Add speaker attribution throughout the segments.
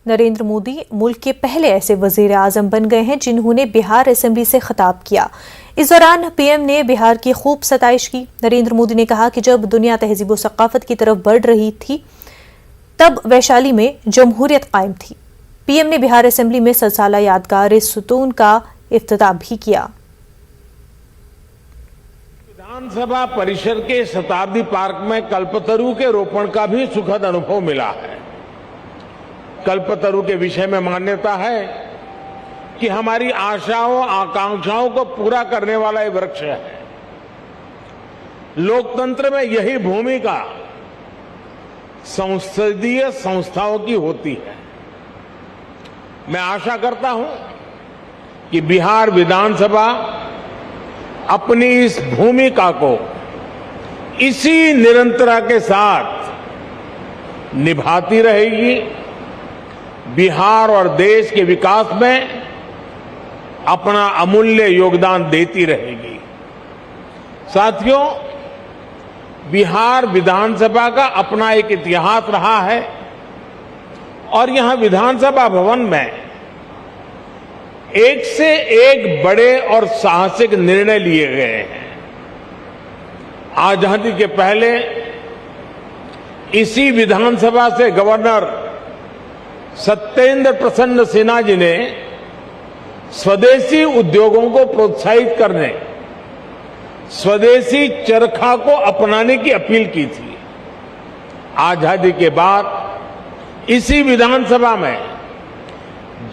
Speaker 1: नरेंद्र मोदी मुल्क के पहले ऐसे वजीर आजम बन गए हैं जिन्होंने बिहार असेंबली से खिताब किया। इस दौरान पीएम ने बिहार की खूब सताइश की। नरेंद्र मोदी ने कहा कि जब दुनिया तहजीब व सकाफत की तरफ बढ़ रही थी तब वैशाली में जमहूरियत कायम थी। पीएम ने बिहार असेंबली में 7 साला यादगार सुतून का इफ्तिताह भी किया।
Speaker 2: विधानसभा परिसर के शताब्दी पार्क में कल्पतरु के रोपण का भी सुखद अनुभव मिला है। कल्पतरु के विषय में मान्यता है कि हमारी आशाओं आकांक्षाओं को पूरा करने वाला ये वृक्ष है। लोकतंत्र में यही भूमिका संसदीय संस्थाओं की होती है। मैं आशा करता हूं कि बिहार विधानसभा अपनी इस भूमिका को इसी निरंतरता के साथ निभाती रहेगी, बिहार और देश के विकास में अपना अमूल्य योगदान देती रहेगी। साथियों, बिहार विधानसभा का अपना एक इतिहास रहा है और यहां विधानसभा भवन में एक से एक बड़े और साहसिक निर्णय लिए गए हैं। आजादी के पहले इसी विधानसभा से गवर्नर सत्येंद्र प्रसन्न सिन्हा जी ने स्वदेशी उद्योगों को प्रोत्साहित करने, स्वदेशी चरखा को अपनाने की अपील की थी। आजादी के बाद इसी विधानसभा में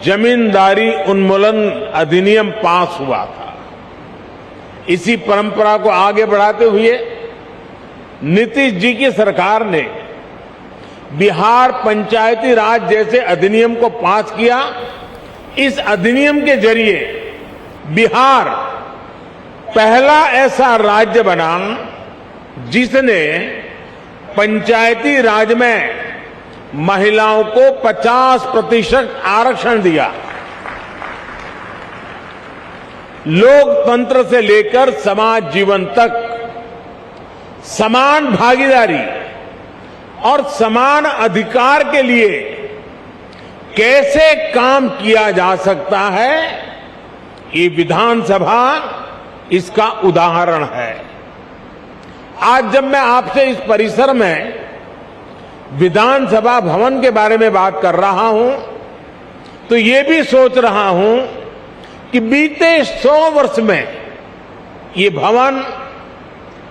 Speaker 2: जमींदारी उन्मूलन अधिनियम पास हुआ था। इसी परंपरा को आगे बढ़ाते हुए नीतीश जी की सरकार ने बिहार पंचायती राज जैसे अधिनियम को पास किया। इस अधिनियम के जरिए बिहार पहला ऐसा राज्य बना जिसने पंचायती राज में महिलाओं को 50% आरक्षण दिया। लोकतंत्र से लेकर समाज जीवन तक समान भागीदारी और समान अधिकार के लिए कैसे काम किया जा सकता है, ये विधानसभा इसका उदाहरण है। आज जब मैं आपसे इस परिसर में विधानसभा भवन के बारे में बात कर रहा हूं तो ये भी सोच रहा हूं कि बीते 100 वर्ष में ये भवन,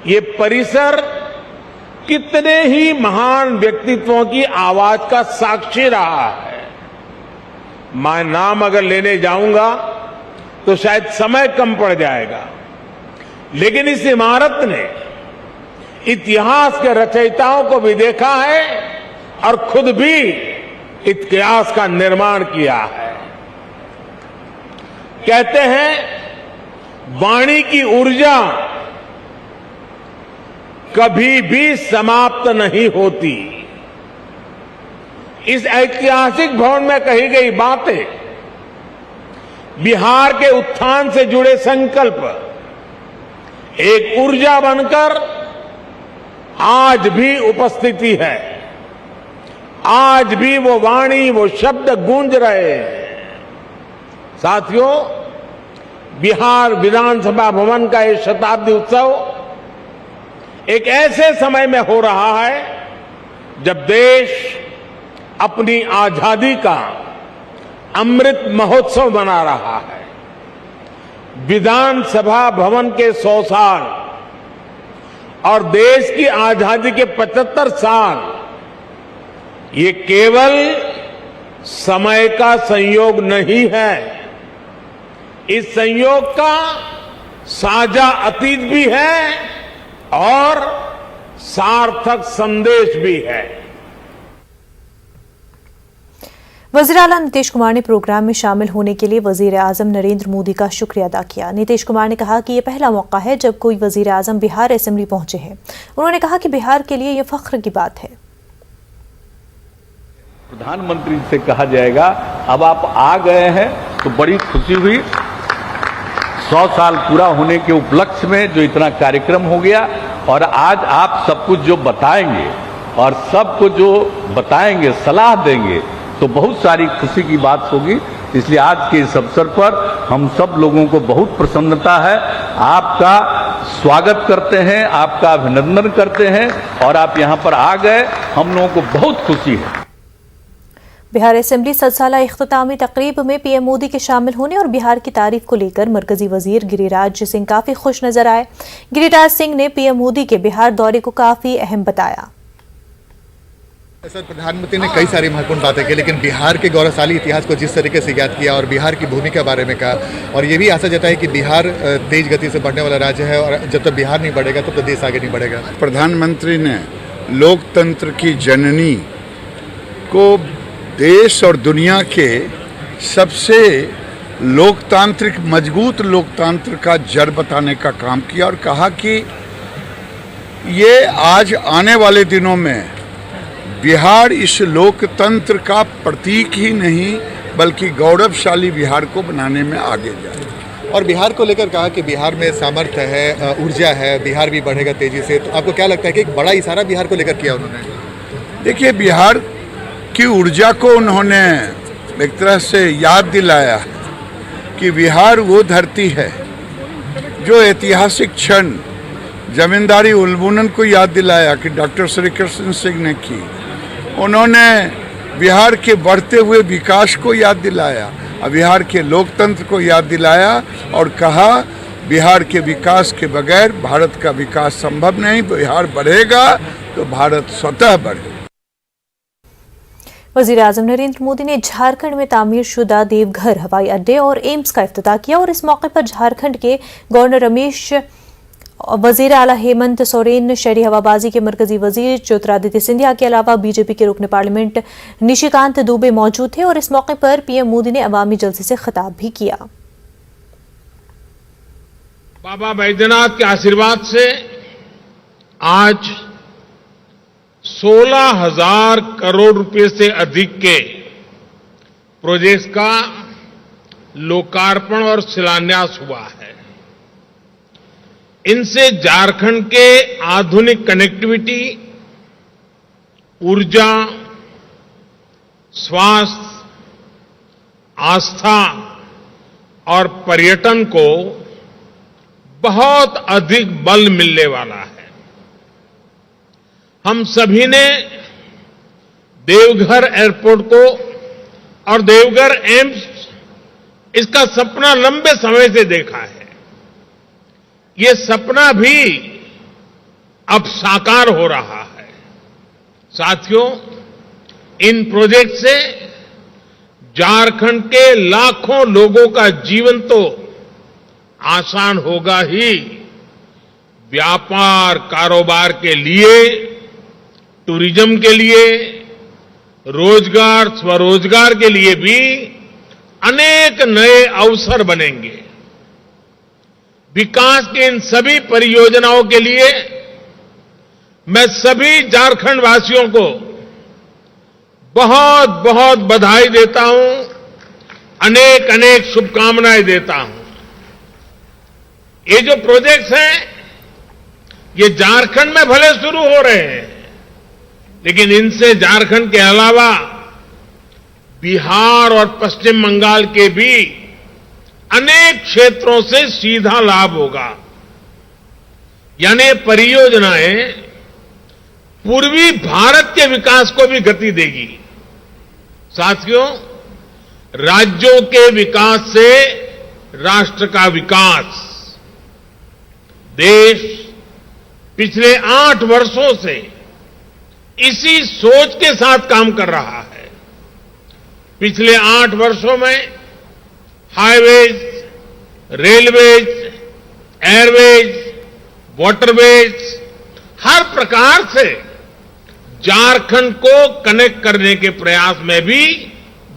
Speaker 2: ये परिसर कितने ही महान व्यक्तित्वों की आवाज का साक्षी रहा है। मैं नाम अगर लेने जाऊंगा तो शायद समय कम पड़ जाएगा, लेकिन इस इमारत ने इतिहास के रचयिताओं को भी देखा है और खुद भी इतिहास का निर्माण किया है। कहते हैं वाणी की ऊर्जा कभी भी समाप्त नहीं होती। इस ऐतिहासिक भवन में कही गई बातें, बिहार के उत्थान से जुड़े संकल्प एक ऊर्जा बनकर आज भी उपस्थिति है। आज भी वो वाणी, वो शब्द गूंज रहे हैं। साथियों, बिहार विधानसभा भवन का ये शताब्दी उत्सव एक ऐसे समय में हो रहा है जब देश अपनी आजादी का अमृत महोत्सव मना रहा है। विधानसभा भवन के 100 साल और देश की आजादी के 75 साल, ये केवल समय का संयोग नहीं है, इस संयोग का साझा अतीत भी है और सार्थक संदेश भी है।
Speaker 1: वज़ीर आला नीतीश कुमार ने प्रोग्राम में शामिल होने के लिए वज़ीर आज़म नरेंद्र मोदी का शुक्रिया अदा किया। नीतीश कुमार ने कहा कि यह पहला मौका है जब कोई वज़ीर आज़म बिहार असेंबली पहुंचे हैं। उन्होंने कहा कि बिहार के लिए यह फख्र की बात है।
Speaker 3: प्रधानमंत्री से कहा जाएगा अब आप आ गए हैं तो बड़ी खुशी हुई। 100 साल पूरा होने के उपलक्ष्य में जो इतना कार्यक्रम हो गया और आज आप सब कुछ जो बताएंगे और सबको जो बताएंगे, सलाह देंगे, तो बहुत सारी खुशी की बात होगी। इसलिए आज के इस अवसर पर हम सब लोगों को बहुत प्रसन्नता है, आपका स्वागत करते हैं, आपका अभिनंदन करते हैं और आप यहां पर आ गए, हम लोगों को बहुत खुशी है।
Speaker 1: बिहार असेंबली सदसाला इख्तितामी तकरीब में पीएम मोदी के शामिल होने और बिहार की तारीफ को लेकर मरकजी वजीर गिरिराज सिंह काफी खुश नजर आए। गिरिराज सिंह ने पीएम मोदी के बिहार दौरे को काफी अहम बताया।
Speaker 4: सर, प्रधानमंत्री ने कई सारी महत्वपूर्ण बातें की, लेकिन बिहार के गौरवशाली इतिहास को जिस तरीके से याद किया और बिहार की भूमिका के बारे में कहा और ये भी आशा जताई कि बिहार तेज गति से बढ़ने वाला राज्य है और जब तक बिहार नहीं बढ़ेगा तब तक देश आगे नहीं बढ़ेगा।
Speaker 5: प्रधानमंत्री ने लोकतंत्र की जननी को देश और दुनिया के सबसे लोकतांत्रिक मजबूत लोकतंत्र का जड़ बताने का काम किया और कहा कि ये आज आने वाले दिनों में बिहार इस लोकतंत्र का प्रतीक ही नहीं बल्कि गौरवशाली बिहार को बनाने में आगे जाए।
Speaker 4: और बिहार को लेकर कहा कि बिहार में सामर्थ्य है, ऊर्जा है, बिहार भी बढ़ेगा तेजी से। तो आपको क्या लगता है कि एक बड़ा इशारा बिहार को लेकर किया उन्होंने?
Speaker 5: देखिए, बिहार की ऊर्जा को उन्होंने एक तरह से याद दिलाया कि बिहार वो धरती है जो ऐतिहासिक क्षण जमींदारी उन्मूलन को याद दिलाया कि डॉक्टर श्री कृष्ण सिंह ने की। उन्होंने बिहार के बढ़ते हुए विकास को याद दिलाया और बिहार के लोकतंत्र को याद दिलाया और कहा बिहार के विकास के बगैर भारत का विकास संभव नहीं, बिहार बढ़ेगा तो भारत स्वतः बढ़ेगा।
Speaker 1: वज़ीर-ए-आज़म नरेंद्र मोदी ने झारखंड में तामीर शुदा देवघर हवाई अड्डे और एम्स का इफ्तिताह किया और इस मौके पर झारखंड के गवर्नर रमेश, वजीर आला हेमंत सोरेन, शहरी हवाबाजी के मरकजी वजीर ज्योतिरादित्य सिंधिया के अलावा बीजेपी के रुकन पार्लियामेंट निशिकांत दुबे मौजूद थे और इस मौके पर पीएम मोदी ने अवामी जलसे से खिताब भी किया।
Speaker 2: बाबा बैद्यनाथ के आशीर्वाद से आज 16,000 करोड़ रुपए से अधिक के प्रोजेक्ट्स का लोकार्पण और शिलान्यास हुआ है। इनसे झारखंड के आधुनिक कनेक्टिविटी, ऊर्जा, स्वास्थ्य, आस्था और पर्यटन को बहुत अधिक बल मिलने वाला है। हम सभी ने देवघर एयरपोर्ट को और देवघर एम्स, इसका सपना लंबे समय से देखा है। ये सपना भी अब साकार हो रहा है। साथियों, इन प्रोजेक्ट से झारखंड के लाखों लोगों का जीवन तो आसान होगा ही, व्यापार कारोबार के लिए, टूरिज्म के लिए, रोजगार स्वरोजगार के लिए भी अनेक नए अवसर बनेंगे। विकास की इन सभी परियोजनाओं के लिए मैं सभी झारखंड वासियों को बहुत बहुत बधाई देता हूं, अनेक अनेक शुभकामनाएं देता हूं। ये जो प्रोजेक्ट्स हैं, ये झारखंड में भले शुरू हो रहे हैं, लेकिन इनसे झारखंड के अलावा बिहार और पश्चिम बंगाल के भी अनेक क्षेत्रों से सीधा लाभ होगा। यानी परियोजनाएं पूर्वी भारत के विकास को भी गति देगी। साथियों, राज्यों के विकास से राष्ट्र का विकास, देश पिछले 8 वर्षों से इसी सोच के साथ काम कर रहा है। पिछले 8 वर्षों में हाईवेज, रेलवेज, एयरवेज, वाटरवेज, हर प्रकार से झारखंड को कनेक्ट करने के प्रयास में भी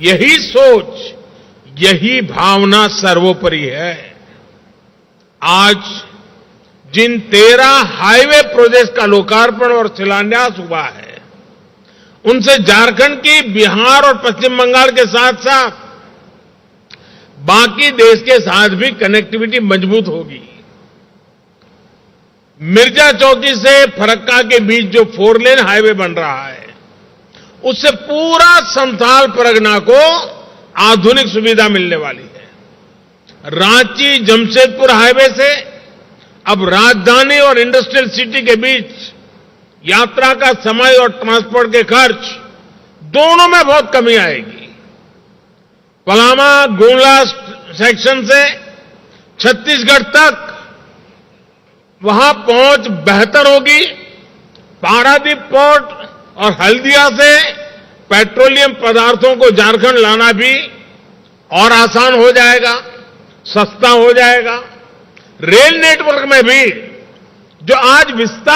Speaker 2: यही सोच, यही भावना सर्वोपरि है। आज जिन 13 हाईवे प्रोजेक्ट का लोकार्पण और शिलान्यास हुआ है, उनसे झारखंड की बिहार और पश्चिम बंगाल के साथ साथ बाकी देश के साथ भी कनेक्टिविटी मजबूत होगी। मिर्जा चौकी से फरक्का के बीच जो 4 लेन हाईवे बन रहा है, उससे पूरा संथाल परगना को आधुनिक सुविधा मिलने वाली है। रांची जमशेदपुर हाईवे से अब राजधानी और इंडस्ट्रियल सिटी के बीच यात्रा का समय और ट्रांसपोर्ट के खर्च दोनों में बहुत कमी आएगी। पलामा गुंडला सेक्शन से छत्तीसगढ़ तक वहां पहुंच बेहतर होगी। पारादीप पोर्ट और हल्दिया से पेट्रोलियम पदार्थों को झारखंड लाना भी और आसान हो जाएगा, सस्ता हो जाएगा। रेल नेटवर्क में भी जो आज विस्तार